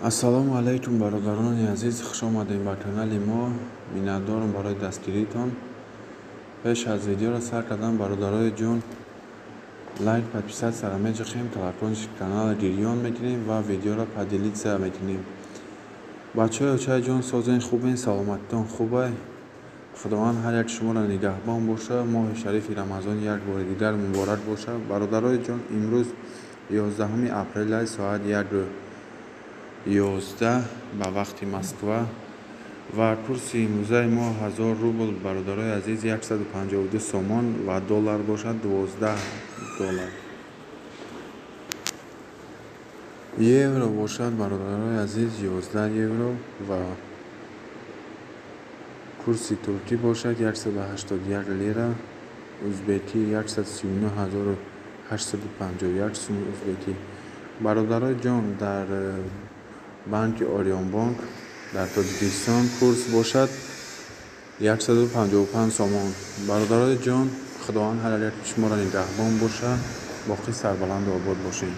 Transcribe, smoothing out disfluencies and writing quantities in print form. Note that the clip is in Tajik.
ассалому алайкум бародарони азиз, хуш омадем ба канали мо. Миннатдорам барои дастгиритон. пеш аз видеоро сар кардам, бародарои ҷон, лайк, подписатсияро меҷахем, талакониш канала гирён метинем ва видеоро поделитсия метинем. бачаҳои очаи ҷон, созен хубен, саломатитон хубай. худованд ҳар як шуморо нигаҳбон боша. моҳи шарифи рамазон як бори дигар муборак боша. бародарои ҷон, имрӯз 11 апрел соат 1:11 ба вақти Москва ва курси имрӯзаи мо 1000 рубл, бародарои азиз, 152 сомон ва доллар бошад, 12 доллар. евро бошад, бародарои азиз, 11 евро ва курси туркӣ бошад 181 лира, узбекӣ 139851 сум узбекӣ. бародарои ҷон, дар банки Орионбанк дар Тоҷикистон курс бошад 155 сомон. бародарои ҷон, худованд ҳар як шуморо нигаҳбон боша. боқӣ сарбаланду обод бошед.